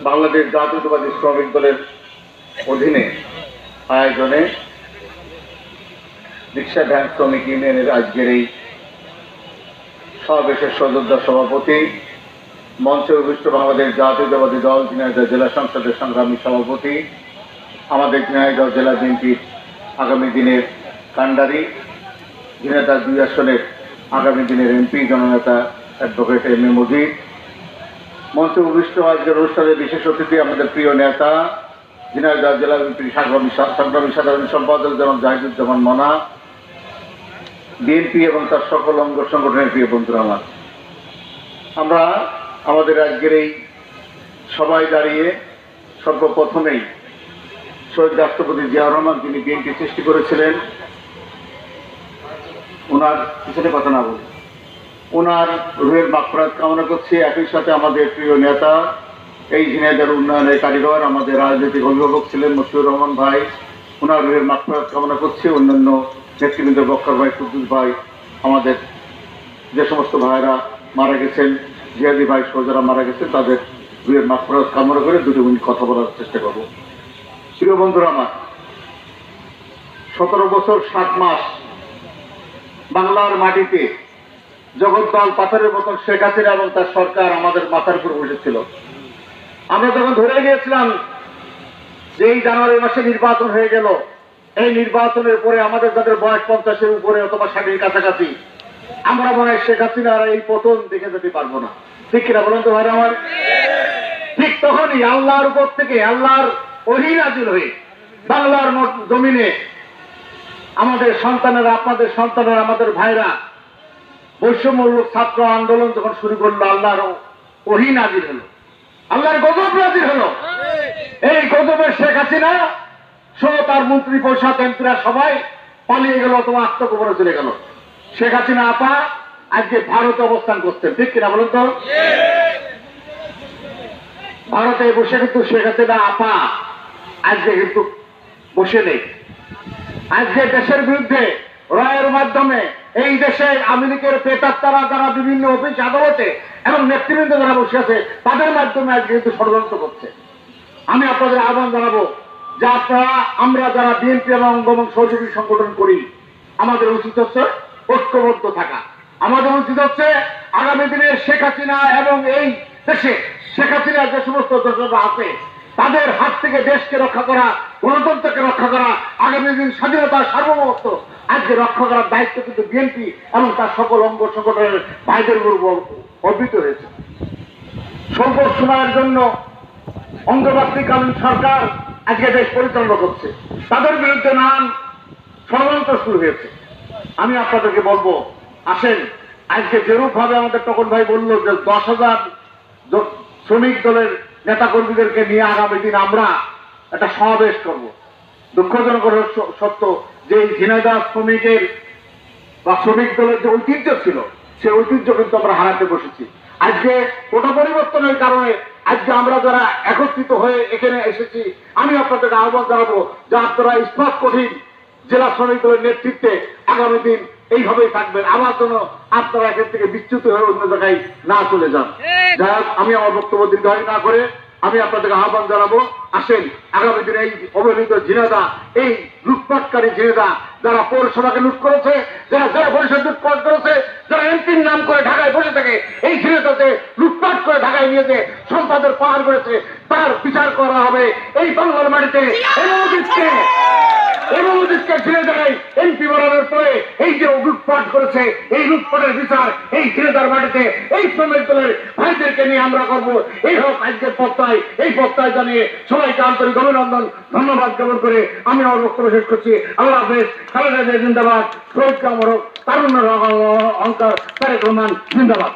বাংলাদেশ জাতীয়তাবাদী শ্রমিক দলের অধীনে আয়োজনে রিক্সা ভ্যান শ্রমিক ইউনিয়নের আজকের এই সমাবেশের সদস্য সভাপতি, মঞ্চে উপবিষ্ট বাংলাদেশ জাতীয়তাবাদী দল ঝিনাইদহ জেলা সংসদের সংগ্রামী সভাপতি, আমাদের ঝিনাইদহ জেলা বিএনপির আগামী দিনের কান্ডারি, ঝিনাইদহ 2 আসনের আগামী দিনের এমপি জননেতা অ্যাডভোকেট এম এ মজিদ, মঞ্চে উপবিষ্ট আজকের অনুষ্ঠানের বিশেষ অতিথি আমাদের প্রিয় নেতা ঝিনাইদহ জেলা বিএনপির সংগ্রামী সাধারণ সম্পাদক জনাব জাহিদুজ্জামান মনা, বিএনপি এবং তার সকল অঙ্গ সংগঠনের প্রিয় বন্ধুরা, আমরা আমাদের আজকের এই সবাই দাঁড়িয়ে সর্বপ্রথমেই শহীদ রাষ্ট্রপতি জিয়াউর রহমান, যিনি বিএনপি সৃষ্টি করেছিলেন, ওনার পিছনে কথা না বলি, ওনার রুহের মাগফিরাত কামনা করছি। একই সাথে আমাদের প্রিয় নেতা, এই ঝিনাইদহের উন্নয়নের কারিগর, আমাদের রাজনৈতিক অভিভাবক ছিলেন মশিউর রহমান ভাই, ওনার রুহের মাগফিরাত কামনা করছি। অন্যান্য নেতৃবৃন্দ, বক্কর ভাই, কুদ্দুস ভাই, আমাদের যে সমস্ত ভাইরা মারা গেছেন, জিয়াদি ভাই সহ যারা মারা গেছেন, তাদের রুহের মাগফিরাত কামনা করে 2 মিনিট কথা বলার চেষ্টা করব। প্রিয় বন্ধুরা আমার, 17 বছর 7 মাস বাংলার মাটিতে জগদ্দল পাথরের মতন শেখ হাসিনা এবং তার সরকার আমাদের মাথার উপর বসেছিল। আমরা যখন ধরে গিয়েছিলাম যে এই জানুয়ারি মাসে নির্বাচন হয়ে গেল, এই নির্বাচনের পরে আমাদের যাদের বয়স 50-এর উপরে অথবা 60-এর কাছাকাছি, আমরা মনে হয় শেখ হাসিনার এই পতন দেখে যেতে পারবো না। ঠিক কিনা বলেন তো ভাই আমার? ঠিক তখনই আল্লাহর উপর থেকে আল্লাহর ওহী নাযিল হয়ে বাংলার জমিনে আমাদের সন্তানেরা, আপনাদের সন্তানেরা, আমাদের ভাইরা বৈষম্যমূলক ছাত্র আন্দোলন যখন শুরু করলো, আল্লাহর ওহী নাযিল হলো, আল্লাহর গজব নাযিল হলো। এই গজবে শেখ হাসিনা সহ তার মন্ত্রী পরিষদ এমপিরা সবাই পালিয়ে গেল অথবা আত্মগোপনে চলে গেল। শেখ হাসিনা আপা আজকে ভারতে অবস্থান করছেন। ঠিক কিনা বলুন তো? ভারতে বসে কিন্তু শেখ হাসিনা আপা আজকে কিন্তু বসে নেই। আজকে দেশের বিরুদ্ধে রায়ের মাধ্যমে এই দেশে আমেরিকার প্রেতাত্মারা যারা বিভিন্ন অফিস আদালতে এবং নেতৃবৃন্দ যারা বসে আছে, তাদের মাধ্যমে আজকে কিন্তু ষড়যন্ত্র করছে। আমি আপনাদের আহ্বান জানাবো যে আপনারা, আমরা যারা বিএনপি এবং অঙ্গ এবং সহযোগী সংগঠন করি, আমাদের উচিত হচ্ছে ঐক্যবদ্ধ থাকা। আমাদের উচিত হচ্ছে আগামী দিনে শেখ হাসিনা এবং এই দেশে শেখ হাসিনার যে সমস্ত দোষরা আছে তাদের হাত থেকে দেশকে রক্ষা করা, গণতন্ত্রকে রক্ষা করা, আগামী দিন স্বাধীনতার সার্বভৌমত্ব আজকে রক্ষা করার দায়িত্ব কিন্তু বিএনপি এবং তার সকল অঙ্গ সংগঠনের ভাইদের উপর অর্পিত হয়েছে। স্বল্প সময়ের জন্য অন্তর্বর্তীকালীন সরকার আজকে দেশ পরিচালনা করছে, তাদের বিরুদ্ধে নানান ষড়যন্ত্র শুরু হয়েছে। আমি আপনাদেরকে বলবো, আসেন আজকে যেরূপ ভাবে আমাদের তখন ভাই বললো যে 10,000 শ্রমিক দলের নেতা কর্মীদেরকে নিয়ে আগামী দিন আমরা একটা সমাবেশ করব। দুঃখজনক সত্য যে ঝিনাইদহ শ্রমিকের বা শ্রমিক দলের যে ঐতিহ্য ছিল, সেই ঐতিহ্য কিন্তু আমরা হারাতে বসেছি। আজকে কোটা পরিবর্তনের কারণে আজকে আমরা যারা একত্রিত হয়ে এখানে এসেছি, আমি আপনাদেরকে আহ্বান জানাবো যে আপনারা ইস্পাত কঠিন জেলা শ্রমিক দলের নেতৃত্বে আগামী দিন এইভাবেই থাকবেন, আমার জন্য আপনারা এখান থেকে বিচ্যুত হয়ে অন্য জায়গায় না চলে যান। যাই হোক, আমি আমার বক্তব্য দীর্ঘায়িত না করে আমি আপনাদেরকে আহ্বান জানাবো, আসেন আগামী দিনে এই অবহেলিত ঝিনাইদহ, এই লুটপাটকারী ঝিনাইদহ, যারা পৌরসভাকে লুট করেছে, যারা জেলা পরিষদ লুটপাট করেছে, যারা এমপির নাম করে ঢাকায় বসে থাকে, এই ঝিনাইদহতে লুটপাট করে ঢাকায় নিয়ে যে সম্পদের পাহাড় করেছে, তার বিচার করা হবে এই বাংলার মাটিতে। এমপি বানানোর পরে এই যে লুটপাট করেছে, এই লুটপাটের বিচার এই ঝিনাইদহ মাটিতে এই শ্রমিক দলের ভাইদেরকে নিয়ে আমরা করবো। এই হোক আজকের প্রত্যয়, এই প্রত্যয় জানিয়ে সবাইকে আন্তরিক অভিনন্দন, ধন্যবাদ জ্ঞাপন করে আমি আমার বক্তব্য শেষ করছি। আল্লাহ হাফেজ। খালেদা জিয়া জিন্দাবাদ, শহীদ কামর, তারুণ্য অহংকার, তারেক রহমান জিন্দাবাদ।